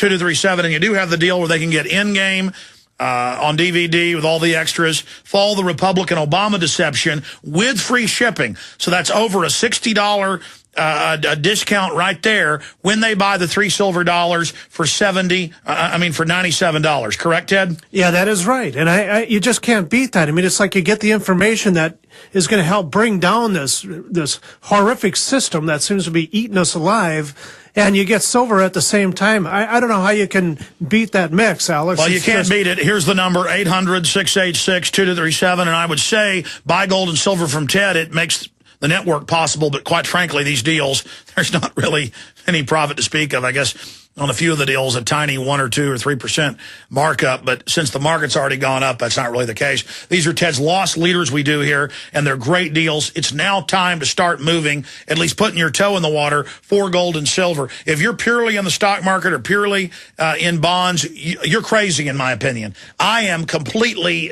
2237, and you do have the deal where they can get in-game on DVD with all the extras. Follow the Republican Obama deception with free shipping. So that's over a $60 a discount right there when they buy the 3 silver dollars for for $97. Correct, Ted? Yeah, that is right. And you just can't beat that. I mean, it's like you get the information that is going to help bring down this horrific system that seems to be eating us alive, and you get silver at the same time. I don't know how you can beat that mix, Alex. Well, you can't beat it. Here's the number, 800-686-2237, and I would say buy gold and silver from Ted. It makes the network possible, but quite frankly, these deals, there's not really any profit to speak of. I guess on a few of the deals, a tiny 1 or 2 or 3% markup, but since the market's already gone up, that's not really the case. These are Ted's lost leaders we do here, and they're great deals. It's now time to start moving, at least putting your toe in the water for gold and silver. If you're purely in the stock market or purely in bonds, you're crazy, in my opinion. I am completely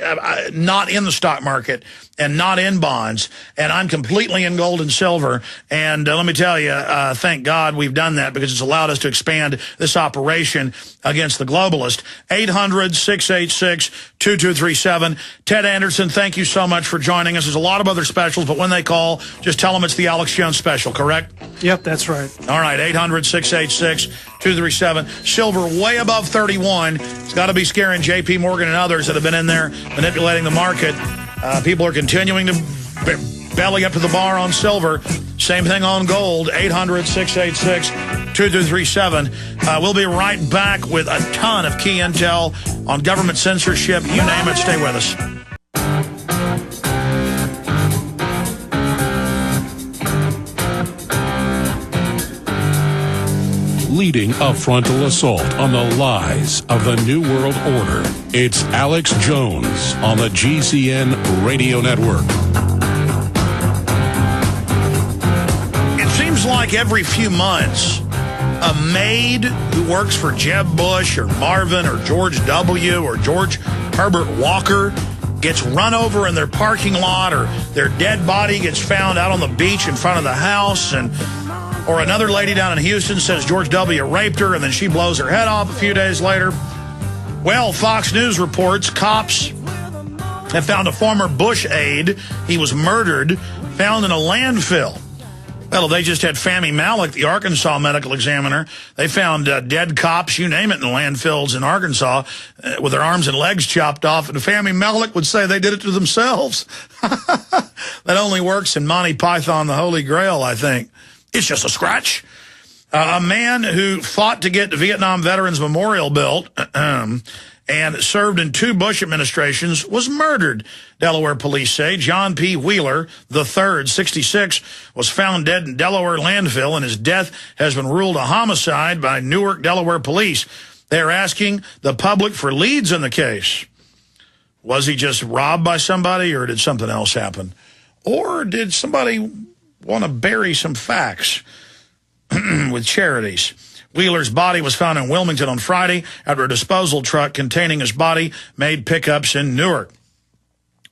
not in the stock market and not in bonds, and I'm completely in gold and silver. And let me tell you, thank God we've done that, because it's allowed us to expand this operation against the globalist. 800-686-2237. Ted Anderson, thank you so much for joining us. There's a lot of other specials, but when they call, just tell them it's the Alex Jones special, correct? Yep, that's right. All right, 800-686-2237. Silver way above 31. It's got to be scaring J.P. Morgan and others that have been in there manipulating the market. People are continuing to belly up to the bar on silver. Same thing on gold, 800-686-2237. We'll be right back with a ton of key intel on government censorship. You name it, stay with us. Leading a frontal assault on the lies of the New World Order. It's Alex Jones on the GCN Radio Network. It seems like every few months, a maid who works for Jeb Bush or Marvin or George W. or George Herbert Walker gets run over in their parking lot, or their dead body gets found out on the beach in front of the house, or another lady down in Houston says George W. raped her, and then she blows her head off a few days later. Well, Fox News reports cops have found a former Bush aide. He was murdered, found in a landfill. Well, they just had Fahmy Malek, the Arkansas medical examiner. They found dead cops, you name it, in landfills in Arkansas with their arms and legs chopped off. And Fahmy Malek would say they did it to themselves. That only works in Monty Python, the Holy Grail, I think. It's just a scratch. A man who fought to get the Vietnam Veterans Memorial built and served in 2 Bush administrations was murdered, Delaware police say. John P. Wheeler III, 66, was found dead in Delaware landfill, and his death has been ruled a homicide by Newark, Delaware police. They're asking the public for leads in the case. Was he just robbed by somebody, or did something else happen? Or did somebody want to bury some facts with charities? Wheeler's body was found in Wilmington on Friday after a disposal truck containing his body made pickups in Newark.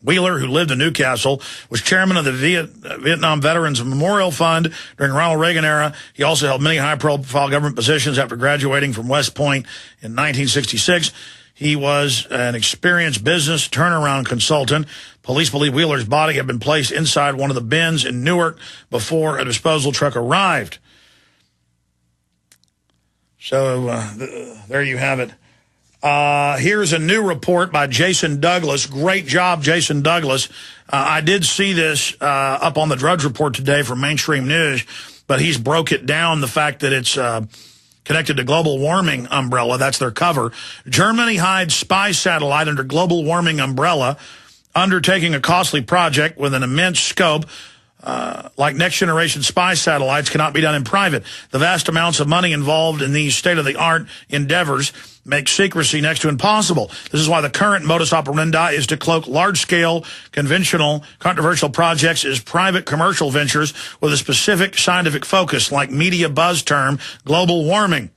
Wheeler, who lived in Newcastle, was chairman of the Vietnam Veterans Memorial Fund during the Ronald Reagan era. He also held many high-profile government positions after graduating from West Point in 1966. He was an experienced business turnaround consultant. Police believe Wheeler's body had been placed inside one of the bins in Newark before a disposal truck arrived. So there you have it. Here's a new report by Jason Douglas. Great job, Jason Douglas. I did see this up on the Drudge Report today from Mainstream News, but he's broke it down, the fact that it's connected to global warming umbrella. That's their cover. Germany hides spy satellite under global warming umbrella, undertaking a costly project with an immense scope. Like next-generation spy satellites cannot be done in private. The vast amounts of money involved in these state-of-the-art endeavors make secrecy next to impossible. This is why the current modus operandi is to cloak large-scale, conventional, controversial projects as private commercial ventures with a specific scientific focus, like media buzz term, global warming.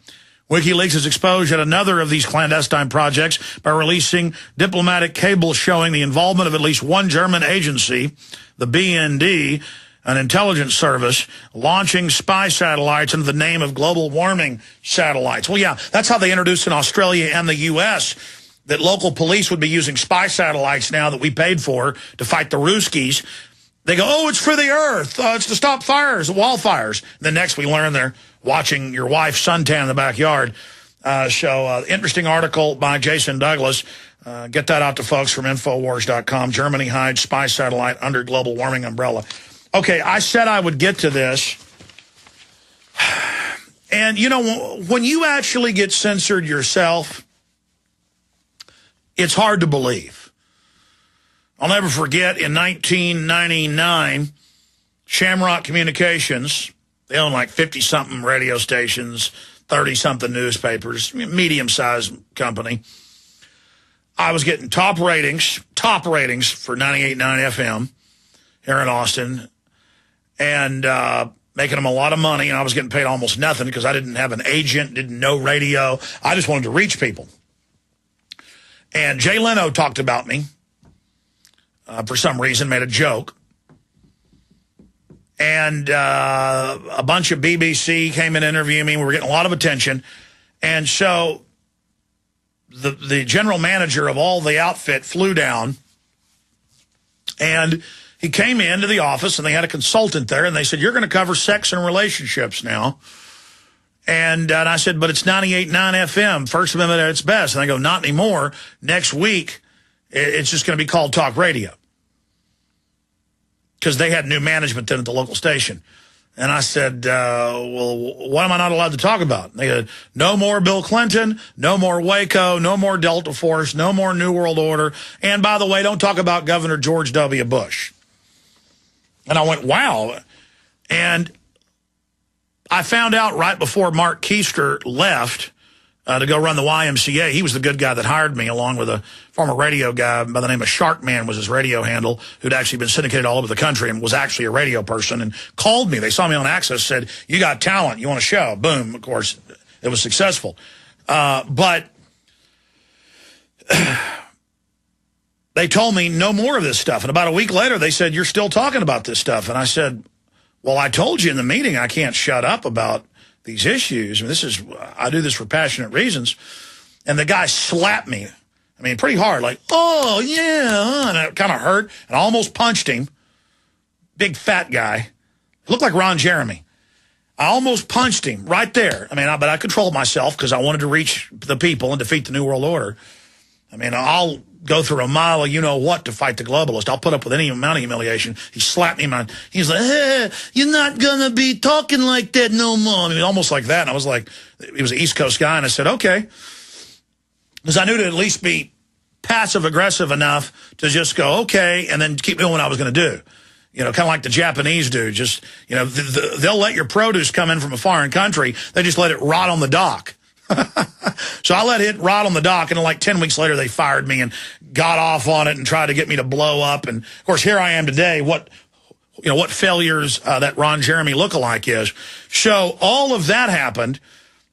WikiLeaks has exposed yet another of these clandestine projects by releasing diplomatic cables showing the involvement of at least one German agency, the BND, an intelligence service, launching spy satellites under the name of global warming satellites. Well, yeah, that's how they introduced in Australia and the U.S. that local police would be using spy satellites now that we paid for to fight the Ruskies. They go, oh, it's for the earth. It's to stop fires, wildfires. And then next we learn they're watching your wife suntan in the backyard. Interesting article by Jason Douglas. Get that out to folks from Infowars.com. Germany hides spy satellite under global warming umbrella. Okay, I said I would get to this. And, you know, when you actually get censored yourself, it's hard to believe. I'll never forget in 1999, Shamrock Communications, they own like 50-something radio stations, 30-something newspapers, medium-sized company. I was getting top ratings for 98.9 FM here in Austin, and making them a lot of money, and I was getting paid almost nothing because I didn't have an agent, didn't know radio. I just wanted to reach people. And Jay Leno talked about me for some reason, made a joke. And a bunch of BBC came in to interview me. We were getting a lot of attention. And so the general manager of all the outfit flew down, and he came into the office, and they had a consultant there, and they said, you're going to cover sex and relationships now. And I said, but it's 98.9 FM, First Amendment at its best. And they go, not anymore. Next week, it's just going to be called talk radio. Because they had new management then at the local station. And I said, well, what am I not allowed to talk about? And they said, no more Bill Clinton, no more Waco, no more Delta Force, no more New World Order. And by the way, don't talk about Governor George W. Bush. And I went, wow. And I found out right before Mark Keister left to go run the YMCA. He was the good guy that hired me, along with a former radio guy by the name of Sharkman was his radio handle, who'd actually been syndicated all over the country and was actually a radio person, and called me. They saw me on Access, said, you got talent, you want a show? Boom. Of course, it was successful. But they told me no more of this stuff. And about a week later, they said, you're still talking about this stuff. And I said, well, I told you in the meeting I can't shut up about these issues. I mean, I do this for passionate reasons. And the guy slapped me. I mean, pretty hard, like, oh, yeah. And it kind of hurt. And I almost punched him. Big fat guy. Looked like Ron Jeremy. I almost punched him right there. I mean, but I controlled myself because I wanted to reach the people and defeat the New World Order. I mean, I'll go through a mile of you-know-what to fight the globalist. I'll put up with any amount of humiliation. He slapped me, man. He's like, hey, you're not going to be talking like that no more. I mean, almost like that. And I was like, he was an East Coast guy, and I said, okay. Because I knew to at least be passive-aggressive enough to just go, okay, and then keep doing what I was going to do. You know, kind of like the Japanese do. Just, you know, they'll let your produce come in from a foreign country. They just let it rot on the dock. So I let it rot on the dock, and like 10 weeks later, they fired me and got off on it and tried to get me to blow up. And of course, here I am today. What failures that Ron Jeremy lookalike is. So all of that happened,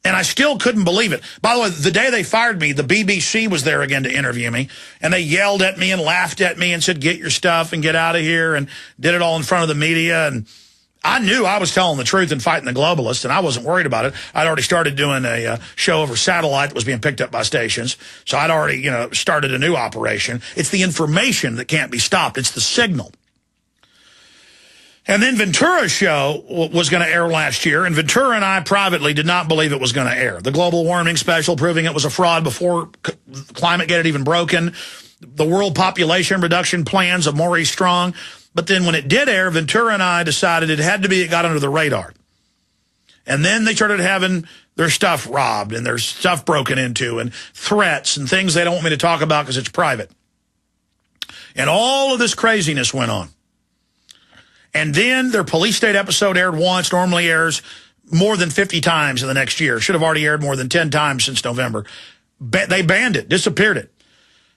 and I still couldn't believe it. By the way, the day they fired me, the BBC was there again to interview me, and they yelled at me and laughed at me and said, get your stuff and get out of here, and did it all in front of the media. And I knew I was telling the truth and fighting the globalists, and I wasn't worried about it. I'd already started doing a show over satellite that was being picked up by stations. So I'd already, started a new operation. It's the information that can't be stopped. It's the signal. And then Ventura's show was going to air last year, and Ventura and I privately did not believe it was going to air. The global warming special proving it was a fraud before Climategate had even broken. The world population reduction plans of Maurice Strong. But then when it did air, Ventura and I decided it got under the radar. And then they started having their stuff robbed and their stuff broken into and threats and things they don't want me to talk about because it's private. And all of this craziness went on. And then their police state episode aired once, normally airs more than 50 times in the next year. Should have already aired more than 10 times since November. They banned it, disappeared it.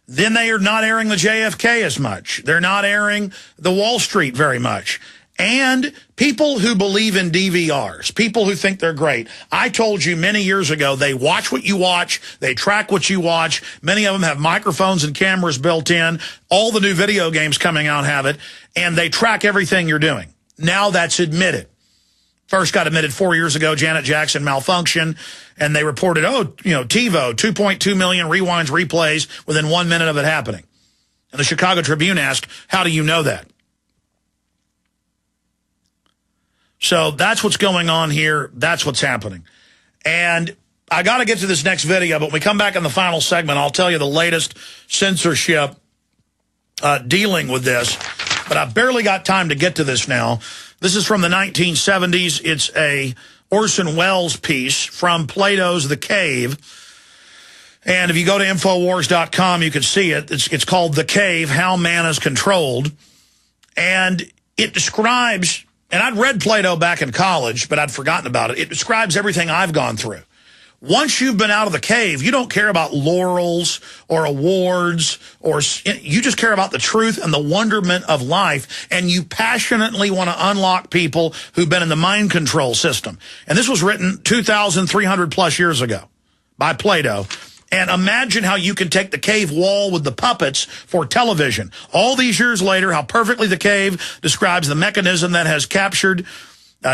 Then they are not airing the JFK as much. They're not airing the Wall Street very much. And people who believe in DVRs, people who think they're great. I told you many years ago, they watch what you watch. They track what you watch. Many of them have microphones and cameras built in. All the new video games coming out have it. And they track everything you're doing. Now that's admitted. First got admitted 4 years ago, Janet Jackson malfunction, and they reported, TiVo, 2.2 million rewinds, replays within 1 minute of it happening. And the Chicago Tribune asked, how do you know that? So that's what's going on here. That's what's happening. And I got to get to this next video, but when we come back in the final segment, I'll tell you the latest censorship dealing with this. But I've barely got time to get to this now. This is from the 1970s. It's a Orson Welles piece from Plato's The Cave. And if you go to Infowars.com, you can see it. It's called The Cave, How Man is Controlled. And it describes, and I'd read Plato back in college, but I'd forgotten about it. It describes everything I've gone through. Once you've been out of the cave, you don't care about laurels or awards, or you just care about the truth and the wonderment of life, and you passionately want to unlock people who've been in the mind control system. And this was written 2,300 plus years ago by Plato. And imagine how you can take the cave wall with the puppets for television. All these years later, how perfectly The Cave describes the mechanism that has captured,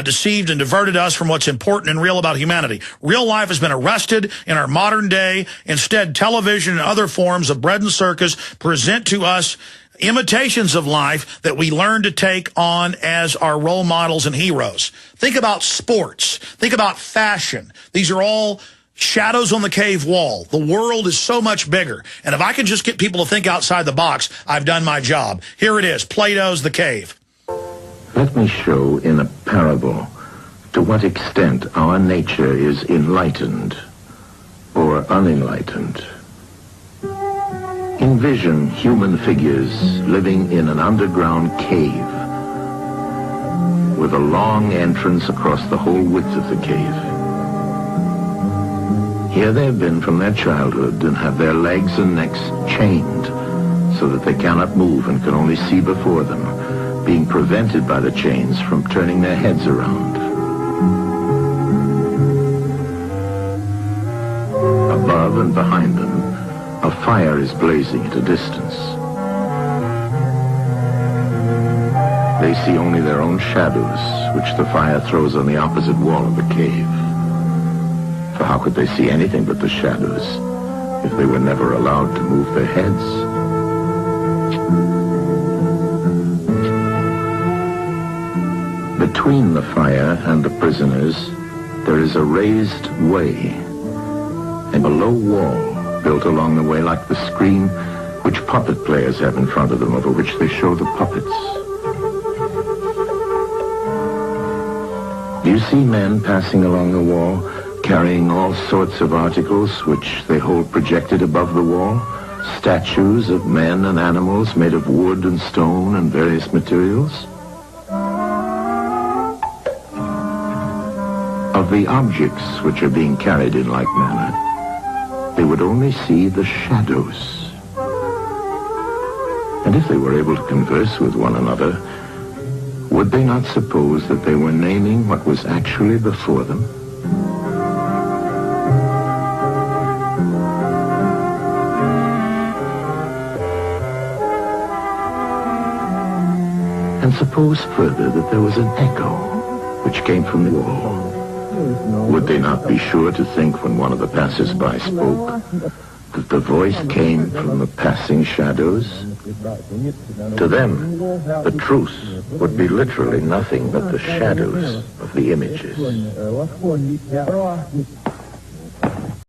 deceived and diverted us from what's important and real about humanity. Real life has been arrested in our modern day. Instead, television and other forms of bread and circus present to us imitations of life that we learn to take on as our role models and heroes. Think about sports. Think about fashion. These are all shadows on the cave wall. The world is so much bigger. And if I can just get people to think outside the box, I've done my job. Here it is, Plato's The Cave. Let me show in a parable to what extent our nature is enlightened or unenlightened. Envision human figures living in an underground cave with a long entrance across the whole width of the cave. Here they have been from their childhood and have their legs and necks chained so that they cannot move and can only see before them, being prevented by the chains from turning their heads around. Above and behind them, a fire is blazing at a distance. They see only their own shadows, which the fire throws on the opposite wall of the cave. For how could they see anything but the shadows if they were never allowed to move their heads? Between the fire and the prisoners, there is a raised way and a low wall built along the way like the screen which puppet players have in front of them, over which they show the puppets. Do you see men passing along the wall, carrying all sorts of articles which they hold projected above the wall? Statues of men and animals made of wood and stone and various materials? Of the objects which are being carried in like manner, they would only see the shadows. And if they were able to converse with one another, would they not suppose that they were naming what was actually before them? And suppose further that there was an echo which came from the wall. Would they not be sure to think when one of the passers-by spoke that the voice came from the passing shadows? To them, the truth would be literally nothing but the shadows of the images.